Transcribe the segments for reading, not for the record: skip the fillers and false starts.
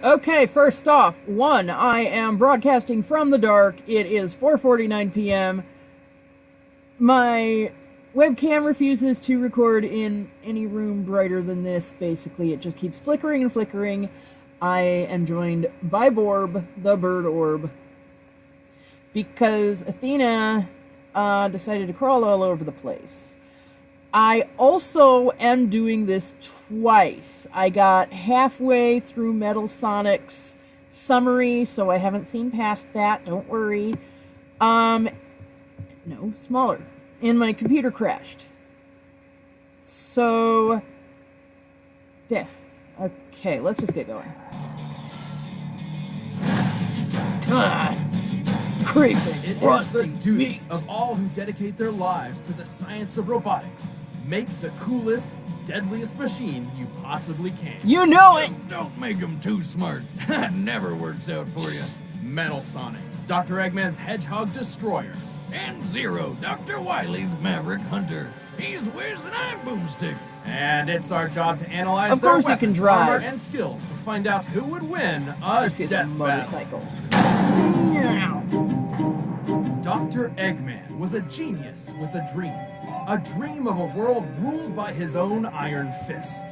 Okay, first off, I am broadcasting from the dark. It is 4:49 p.m. My webcam refuses to record in any room brighter than this. Basically, it just keeps flickering and flickering. I am joined by Borb, the bird orb, because Athena decided to crawl all over the place. I also am doing this twice. I got halfway through Metal Sonic's summary, so I haven't seen past that, don't worry. No, smaller. And my computer crashed. So, yeah. Okay, let's just get going. Creepy. It is the duty of all who dedicate their lives to the science of robotics. Make the coolest, deadliest machine you possibly can. You know it! Just don't make them too smart. That never works out for you. Metal Sonic, Dr. Eggman's Hedgehog Destroyer. And Zero, Dr. Wily's Maverick Hunter. He's Whiz and I'm Boomstick. And it's our job to analyze of their course weapons, you can drive. armor, and skills to find out who would win a death motorcycle. Dr. Eggman was a genius with a dream of a world ruled by his own iron fist.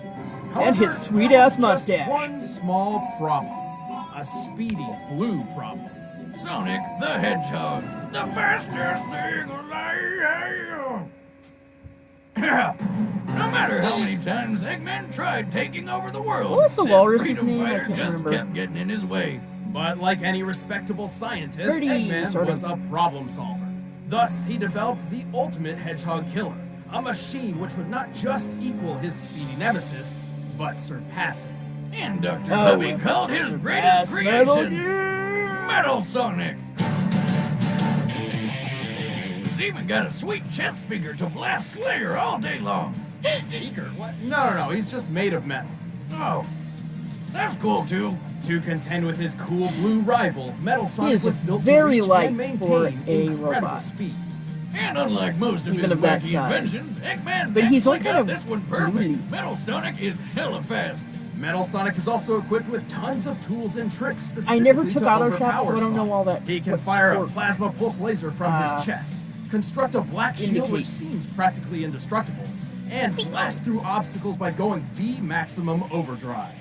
However, and his sweet-ass mustache. Just one small problem, a speedy blue problem. Sonic the Hedgehog, the fastest thing alive. No matter how many times Eggman tried taking over the world, what's the this walrus's freedom name? I fighter can't just remember. kept getting in his way. But like any respectable scientist, Pretty Eggman sort of. was a problem solver. Thus, he developed the ultimate hedgehog killer, a machine which would not just equal his speedy nemesis, but surpass it. And Dr. Tubby called his greatest creation, Metal Sonic. He's even got a sweet chest speaker to blast Slayer all day long. Speaker? What? No, he's just made of metal. Oh, that's cool too. To contend with his cool blue rival, Metal Sonic is was built very to reach light and for maintain a incredible robot. speeds. And unlike most of Even his of that wacky size. inventions, Eggman But he's actually kind got of this one perfect. really- Metal Sonic is hella fast. Metal Sonic is also equipped with tons of tools and tricks specifically I never took to auto overpower shots, so I don't know Sonic. all that. He can what fire a works. plasma pulse laser from his chest, construct a black shield which Indicate. seems practically indestructible, and blast through obstacles by going V maximum overdrive.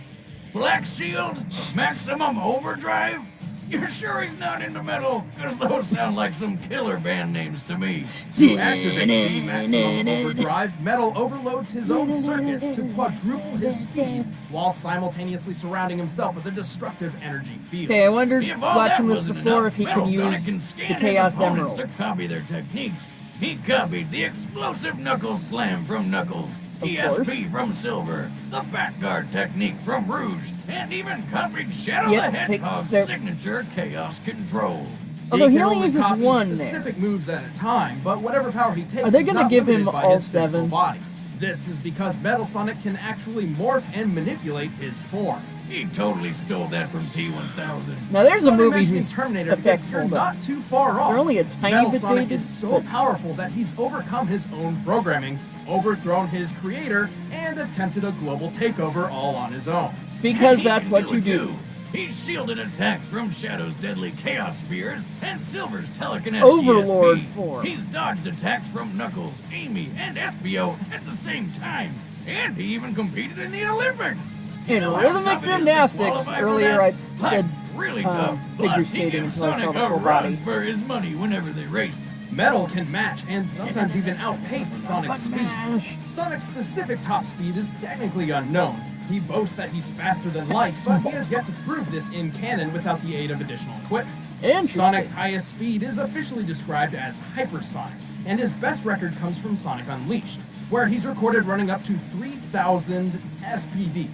Black Shield? Maximum Overdrive? You're sure he's not into metal? Because those sound like some killer band names to me. To activate V maximum overdrive, Metal overloads his own circuits to quadruple his speed while simultaneously surrounding himself with a destructive energy field. Okay, I wondered If all that watching this wasn't before enough, if he Metal could Sonic can use scan the his Chaos opponents Emerald. to copy their techniques. He copied the explosive Knuckles Slam from Knuckles, ESP from Silver, the Batguard technique from Rouge, and even copied Shadow Yep, the Hedgehog's they're- signature Chaos Control. Although he can only uses copy one there. specific moves at a time, but whatever power he takes Are they is gonna not give limited him by all his physical 7? body. This is because Metal Sonic can actually morph and manipulate his form. He totally stole that from T-1000. Now there's a Funny movie mentioning whose Terminator effects because you're hold not up. too far off. They're only a tiny Metal bit Sonic dated, is so but- powerful that he's overcome his own programming, overthrown his creator, and attempted a global takeover all on his own. Because And he that's can what you it do. too. He shielded attacks from Shadow's deadly Chaos Spears and Silver's telekinetic Overlord ESP. form. He's dodged attacks from Knuckles, Amy, and Espio at the same time. And he even competed in the Olympics. In You know how rhythmic tough it is to gymnastics, qualify for earlier that? I Like, said really tough. figure Plus, he skating gives until I saw Sonic the a full run body. for his money whenever they race. Metal can match and sometimes even outpace Sonic's speed. Smash. Sonic's specific top speed is technically unknown. He boasts that he's faster than light, but he has yet to prove this in canon without the aid of additional equipment. Interesting. Sonic's highest speed is officially described as hypersonic, and his best record comes from Sonic Unleashed, where he's recorded running up to 3,000 SPD.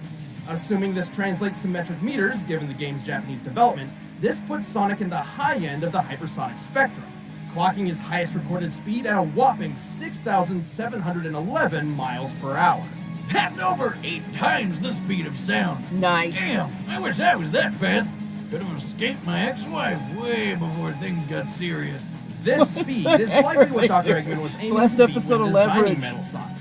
Assuming this translates to metric meters, given the game's Japanese development, this puts Sonic in the high end of the hypersonic spectrum, clocking his highest recorded speed at a whopping 6,711 miles per hour. That's over 8 times the speed of sound. Nice. Damn, I wish I was that fast. Could have escaped my ex-wife way before things got serious. This speed is likely what Dr. Eggman was aiming Last to beat episode when of designing Leverage. Metal Sonic.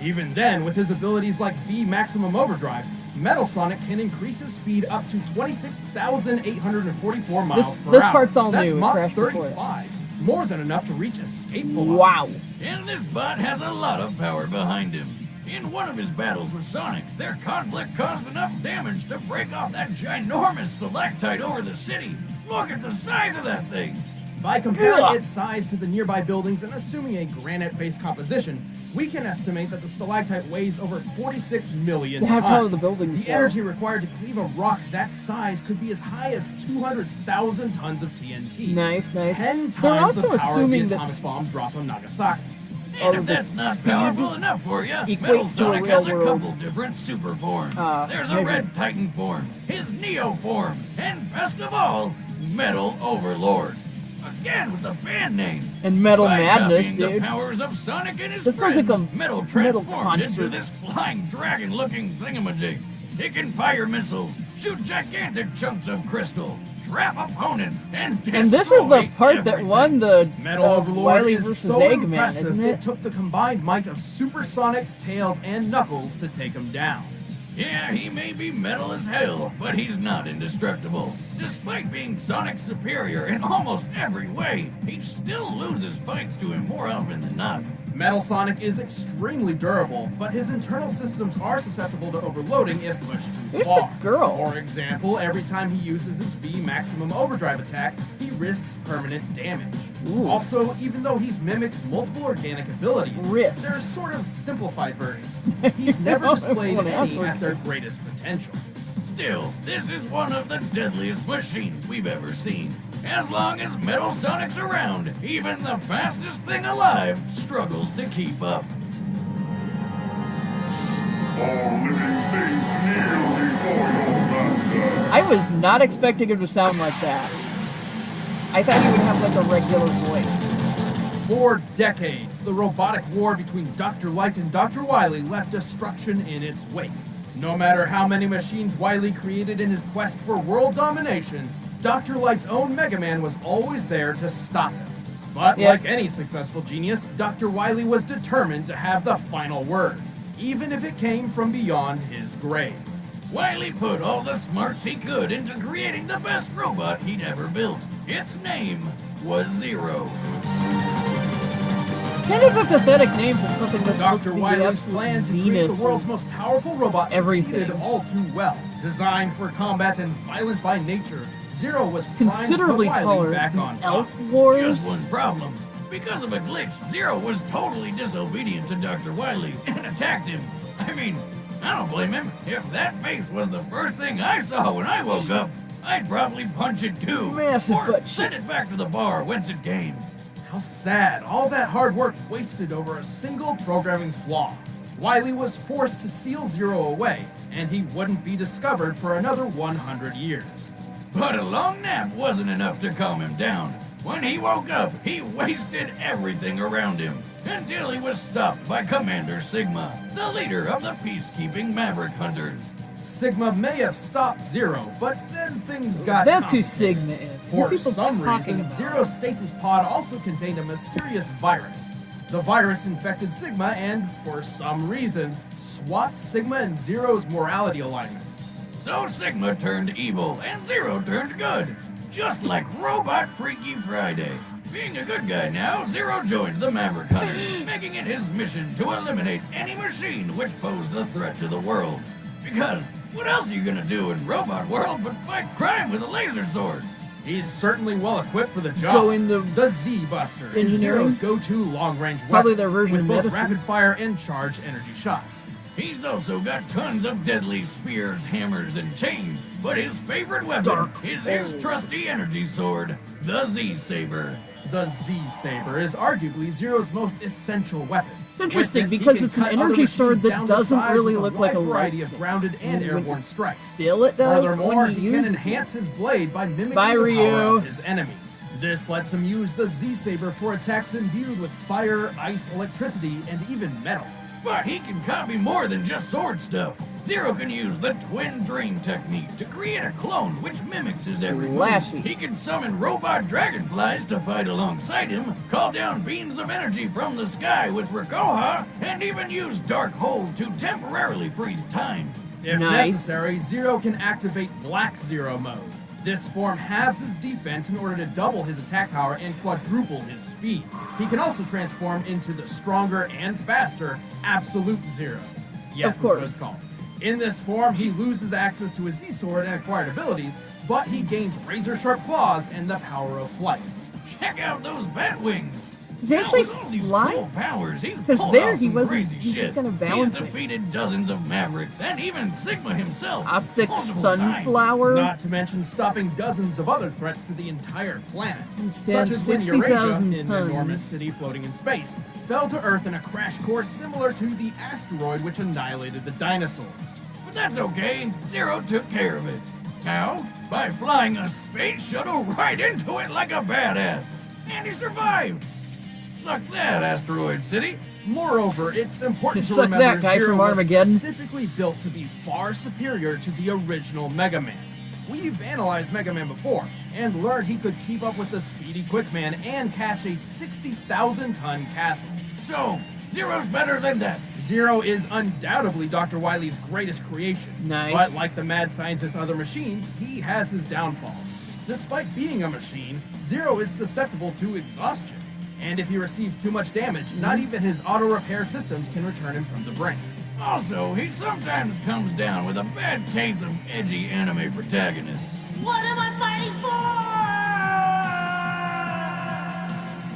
Even then, with his abilities like V Maximum Overdrive, Metal Sonic can increase his speed up to 26,844 miles per This hour. part's all That's new. Mach Crash before that. 35. More than enough to reach escape velocity. Wow. And this bot has a lot of power behind him. In one of his battles with Sonic, their conflict caused enough damage to break off that ginormous stalactite over the city. Look at the size of that thing. By comparing Ugh. its size to the nearby buildings and assuming a granite-based composition, we can estimate that the stalactite weighs over 46 million How tons. tall are the buildings, The though? energy required to cleave a rock that size could be as high as 200,000 tons of TNT. Nice. 10 They're times the also power of the assuming that atomic bomb dropped on Nagasaki. And Oh, if the that's not speed powerful enough for you, equates Metal to a Sonic real has a world. couple different super forms. There's a maybe. Red Titan form, his Neo form, and best of all, Metal Overlord. Again with the band names. And Metal By Madness, copying dude. the powers of Sonic and his This sounds friends, like a Metal metal transformed into concert. this flying dragon-looking thingamajig. It can fire missiles, shoot gigantic chunks of crystal, trap opponents, and destroy And this is the part that everything. won the Metal Overlord Wily is versus so Eggman, impressive, isn't it it? took the combined might of Super Sonic, Tails, and Knuckles to take him down. Yeah, he may be metal as hell, but he's not indestructible. Despite being Sonic's superior in almost every way, he still loses fights to him more often than not. Metal Sonic is extremely durable, but his internal systems are susceptible to overloading if pushed too Who's far. the girl? For example, every time he uses his V maximum overdrive attack, he risks permanent damage. Ooh. Also, even though he's mimicked multiple organic abilities, Risk. they're sort of simplified versions. He's never displayed any at their greatest potential. Still, this is one of the deadliest machines we've ever seen. As long as Metal Sonic's around, even the fastest thing alive struggles to keep up. All living things kneel before your master. I was not expecting him to sound like that. I thought he would have like a regular voice. For decades, the robotic war between Dr. Light and Dr. Wily left destruction in its wake. No matter how many machines Wily created in his quest for world domination, Dr. Light's own Mega Man was always there to stop him. But Yep. like any successful genius, Dr. Wily was determined to have the final word, even if it came from beyond his grave. Wily put all the smarts he could into creating the best robot he'd ever built. Its name was Zero. Kind of a pathetic name for something that's supposed to Dr. be the Wily's absolute plan to create zenith the world's of most powerful robot everything. succeeded all too well. Designed for combat and violent by nature, Zero was primed to put considerably Wily taller back than on top. Elf Wars. Just one problem. Because of a glitch, Zero was totally disobedient to Dr. Wily and attacked him. I mean, I don't blame him. If that face was the first thing I saw when I woke up, I'd probably punch it too. Massive or butt send it back to the bar whence it came. How sad. All that hard work wasted over a single programming flaw. Wily was forced to seal Zero away, and he wouldn't be discovered for another 100 years. But a long nap wasn't enough to calm him down. When he woke up, he wasted everything around him until he was stopped by Commander Sigma, the leader of the peacekeeping Maverick Hunters. Sigma may have stopped Zero, but then things got That's who complicated. Sigma is. What For are people some talking reason, about? Zero's stasis pod also contained a mysterious virus. The virus infected Sigma and, for some reason, swapped Sigma and Zero's morality alignments. So Sigma turned evil and Zero turned good, just like Robot Freaky Friday. Being a good guy now, Zero joined the Maverick Hunters, making it his mission to eliminate any machine which posed a threat to the world. Because what else are you gonna do in Robot World but fight crime with a laser sword? He's certainly well equipped for the job. Go in the Z-Buster is engineering? Zero's go-to long-range weapon, Probably their version with of both medicine. rapid fire and charge energy shots. He's also got tons of deadly spears, hammers, and chains, but his favorite weapon Dark is his Hole. trusty energy sword, the Z-Saber. The Z-Saber is arguably Zero's most essential weapon. It's interesting With it, he because can it's an cut other energy sword machines that down to doesn't size really with look like a wide variety of lightsaber. grounded and When- airborne strikes. Still it does. Furthermore, when he you can use- enhance his blade by mimicking Bye, the power Ryu. of his enemies. This lets him use the Z-Saber for attacks imbued with fire, ice, electricity, and even metal. But he can copy more than just sword stuff. Zero can use the Twin Dream technique to create a clone which mimics his every move. Flashy. He can summon robot dragonflies to fight alongside him, call down beams of energy from the sky with Rakoha, and even use Dark Hole to temporarily freeze time. If Nice. necessary, Zero can activate Black Zero mode. This form halves his defense in order to double his attack power and quadruple his speed. He can also transform into the stronger and faster Absolute Zero. Yes, Of that's what course. it's called. In this form, he loses access to his Z-Sword and acquired abilities, but he gains razor-sharp claws and the power of flight. Check out those bat wings. He's actually With all these flying? cool powers, he's 'Cause pulled there off he some wasn't- crazy he was shit. kinda He's balancing. defeated dozens of Mavericks and even Sigma himself. Optic multiple times. Sunflower. Not to mention stopping dozens of other threats to the entire planet, stands such as when 60,000 Eurasia, an tons. enormous city floating in space, fell to Earth in a crash course similar to the asteroid which annihilated the dinosaurs. But that's okay. Zero took care of it. How? By flying a space shuttle right into it like a badass. And he survived. Suck that, Asteroid City. Moreover, it's important to Suck remember that, guy Zero from was Armageddon. specifically built to be far superior to the original Mega Man. We've analyzed Mega Man before, and learned he could keep up with the speedy Quick Man and catch a 60,000-ton castle. So, Zero's better than that. Zero is undoubtedly Dr. Wily's greatest creation. Nice. But like the mad scientist's other machines, he has his downfalls. Despite being a machine, Zero is susceptible to exhaustion. And if he receives too much damage, not even his auto-repair systems can return him from the brink. Also, he sometimes comes down with a bad case of edgy anime protagonist. What am I fighting for?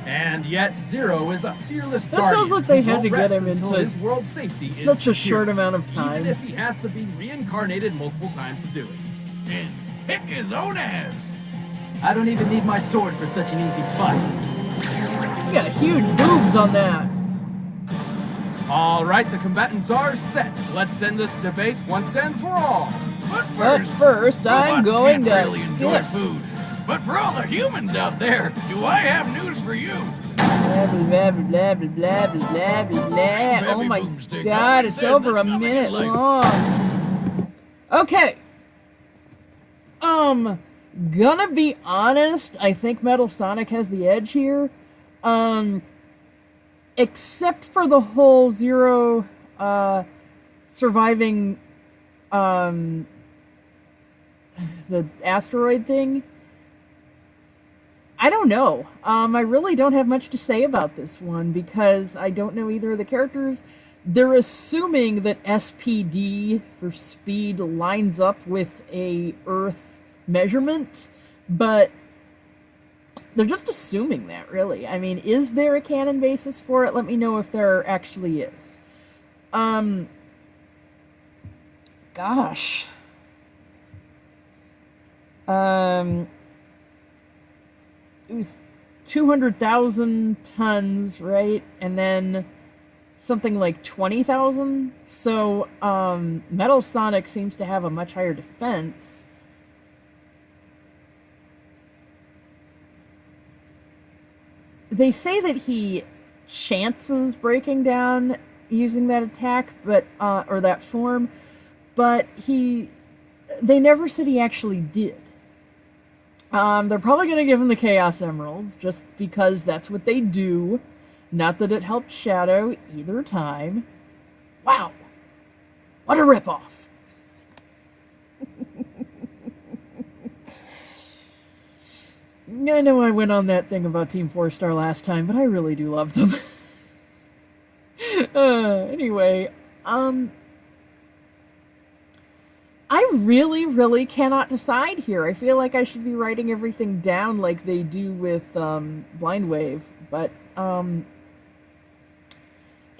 And yet, Zero is a fearless That guardian sounds like they who had won't to get rest him until into his world's safety is such a secure, short amount of time. even if he has to be reincarnated multiple times to do it. And kick his own ass. I don't even need my sword for such an easy fight. You got huge boobs on that. All right, the combatants are set. Let's end this debate once and for all. But But first, first, I'm robots going can't to really enjoy skip. food. But for all the humans out there, do I have news for you? Blah, blah, blah, blah, blah, blah, blah, blah, blah. Oh Baby my boomstick god, always it's says over that a nothing minute is like- long. Okay. Gonna be honest, I think Metal Sonic has the edge here. Except for the whole Zero, surviving, the asteroid thing. I don't know. I really don't have much to say about this one because I don't know either of the characters. They're assuming that SPD for speed lines up with a Earth measurement, but they're just assuming that, really. I mean, is there a canon basis for it? Let me know if there actually is. Gosh. It was 200,000 tons, right? And then something like 20,000. So, Metal Sonic seems to have a much higher defense. They say that he chances breaking down using that attack, but, or that form, but they never said he actually did. They're probably going to give him the Chaos Emeralds, just because that's what they do. Not that it helped Shadow either time. Wow! What a ripoff! I know I went on that thing about Team 4-Star last time, but I really do love them. Anyway, I really, really cannot decide here. I feel like I should be writing everything down like they do with Blind Wave, but you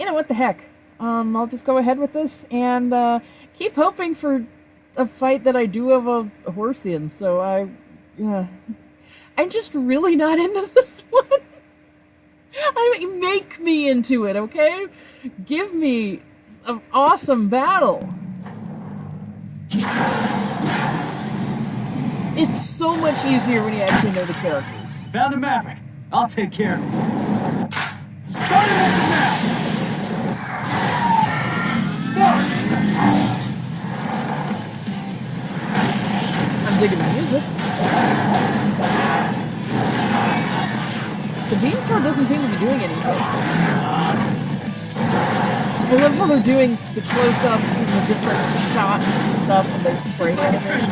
know what the heck. I'll just go ahead with this and keep hoping for a fight that I do have a horse in. So I'm just really not into this one. Make me into it, okay? Give me an awesome battle. It's so much easier when you actually know the characters. Found a Maverick. I'll take care of him. Start it as of now! I'm digging the music. The Beanstar doesn't seem to be doing anything. I love how they're doing the close-ups and the different shots and stuff and they spray animation.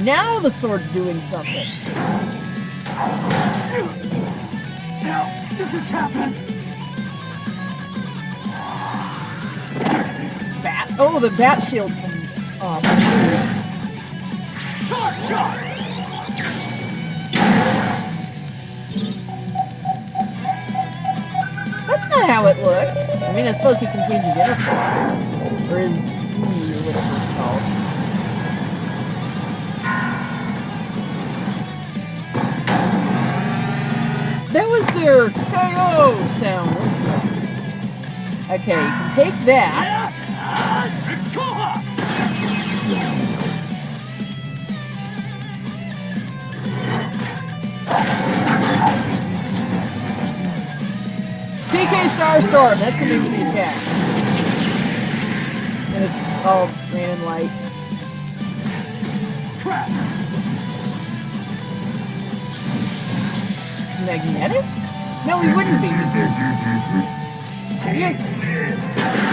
Now the sword's doing something. How did this happen? Bat. Oh, the bat shield from. Charge shot! That's not how it looks. I mean, it's supposed to contain his inner fire. Or his or whatever it's called. That was their KO sound. Okay, you can take that. DK Starstorm, that's the name of the attack. And it's all rain and light. Crap! Magnetic? No, he wouldn't be.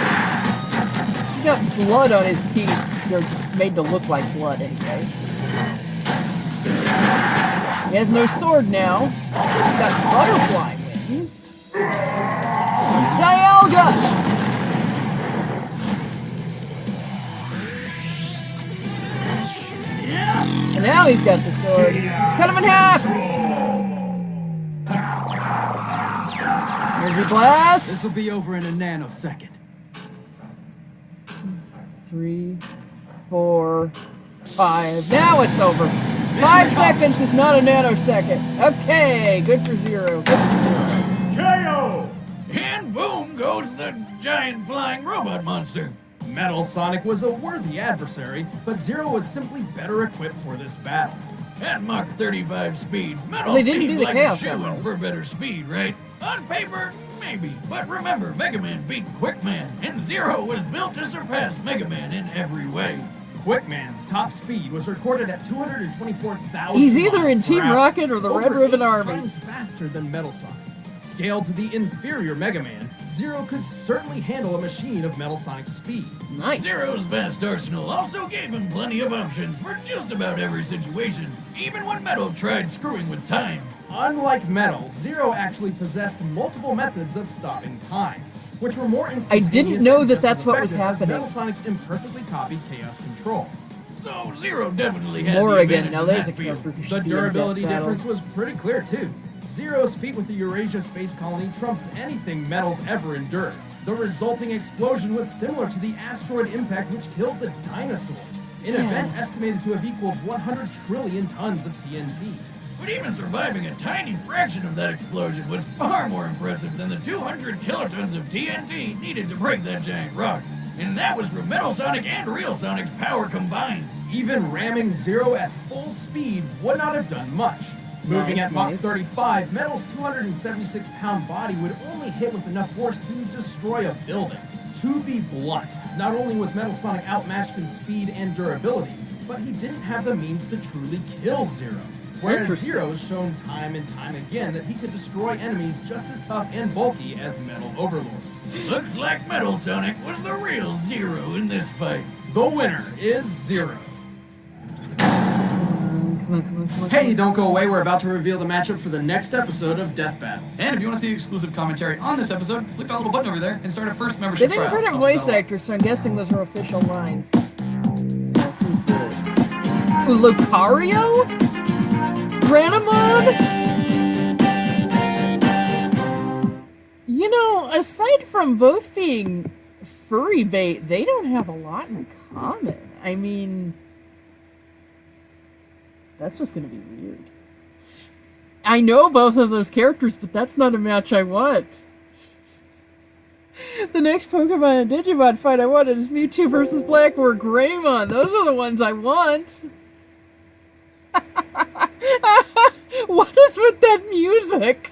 He's got blood on his teeth. They're made to look like blood anyway. He has no sword now. He's got butterfly wings. Dialga! And now he's got the sword. Cut him in half! Energy blast! This will be over in a nanosecond. 3, 4, 5. Now it's over. 5 seconds is not a nanosecond. Okay, good for Zero. Good for Zero. KO! And boom goes the giant flying robot monster. Metal Sonic was a worthy adversary, but Zero was simply better equipped for this battle. At Mach 35 speeds, Metal They didn't do seemed the like a chaos shoo-in demo. for better speed, right? On paper, maybe. But remember, Mega Man beat Quick Man, and Zero was built to surpass Mega Man in every way. Quickman's top speed was recorded at 224,000 He's either in miles per Team hour, Rocket or the over Red Ribbon 8 Army. times faster than Metal Sonic. Scaled to the inferior Mega Man, Zero could certainly handle a machine of Metal Sonic's speed. Nice. Zero's vast arsenal also gave him plenty of options for just about every situation, even when Metal tried screwing with time. Unlike Metal, Zero actually possessed multiple methods of stopping time, which were more instantaneous. I didn't know and that just that's as what was effective as happening. Metal Sonic's imperfectly copied Chaos Control. So Zero definitely had the Morrigan. advantage Now in there's a that field. character who The should be in durability Death Battle. difference was pretty clear too. Zero's feat with the Eurasia Space Colony trumps anything Metal's ever endured. The resulting explosion was similar to the asteroid impact which killed the dinosaurs, an Yeah. event estimated to have equaled 100 trillion tons of TNT. But even surviving a tiny fraction of that explosion was far more impressive than the 200 kilotons of TNT needed to break that giant rock. And that was from Metal Sonic and Real Sonic's power combined. Even ramming Zero at full speed would not have done much. Moving at Mach Nice. 35, Metal's 276-pound body would only hit with enough force to destroy a building. To be blunt, not only was Metal Sonic outmatched in speed and durability, but he didn't have the means to truly kill Zero. Whereas Interesting. Zero's shown time and time again that he could destroy enemies just as tough and bulky as Metal Overlord. Looks like Metal Sonic was the real Zero in this fight. The winner is Zero. Come on, come on, come on. Hey, don't go away. We're about to reveal the matchup for the next episode of Death Battle. And if you want to see exclusive commentary on this episode, click that little button over there and start a first They membership didn't trial. print a Helps us voice out a lot. actor, so I'm guessing those are official lines. Lucario? Granamon? You know, aside from both being furry bait, they don't have a lot in common. I mean, that's just gonna be weird. I know both of those characters, but that's not a match I want. The next Pokemon and Digimon fight I wanted is Mewtwo versus Black or Greymon. Those are the ones I want. What is with that music?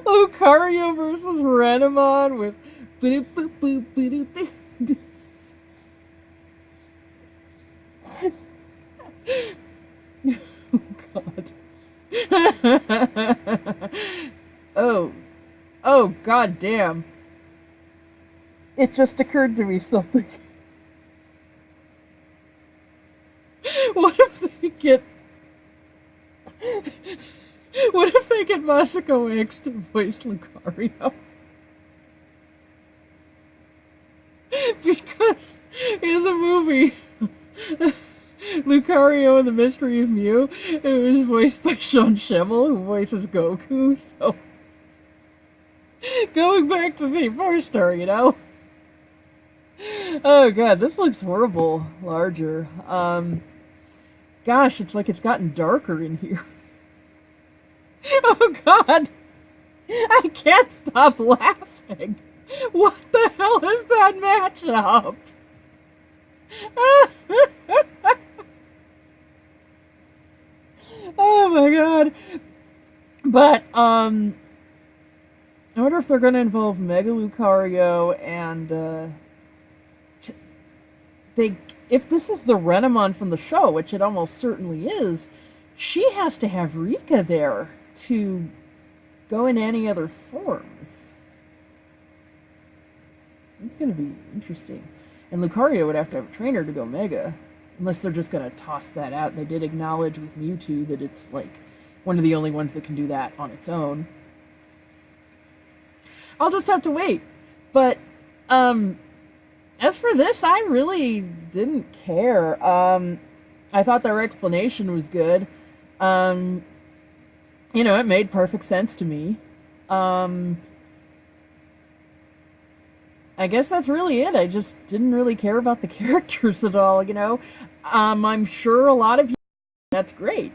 Lucario versus Renamon with boop boop boop boop boop. God. Oh, god damn. It just occurred to me something. What if they get... What if they get Masako X to voice Lucario? Because in the movie, Lucario and the Mystery of Mew, it was voiced by Sean Schemmel, who voices Goku, so... Going back to the poster, you know? Oh god, this looks horrible larger. Gosh, it's like it's gotten darker in here. Oh god! I can't stop laughing! What the hell is that matchup? Oh my god. But, I wonder if they're gonna involve Mega Lucario and, if this is the Renamon from the show, which it almost certainly is, she has to have Rika there to go in any other forms. It's going to be interesting. And Lucario would have to have a trainer to go Mega, unless they're just going to toss that out. They did acknowledge with Mewtwo that it's like one of the only ones that can do that on its own. I'll just have to wait. But, as for this, I really didn't care. I thought their explanation was good. You know, it made perfect sense to me. I guess that's really it. I just didn't really care about the characters at all, you know. I'm sure a lot of you, that's great.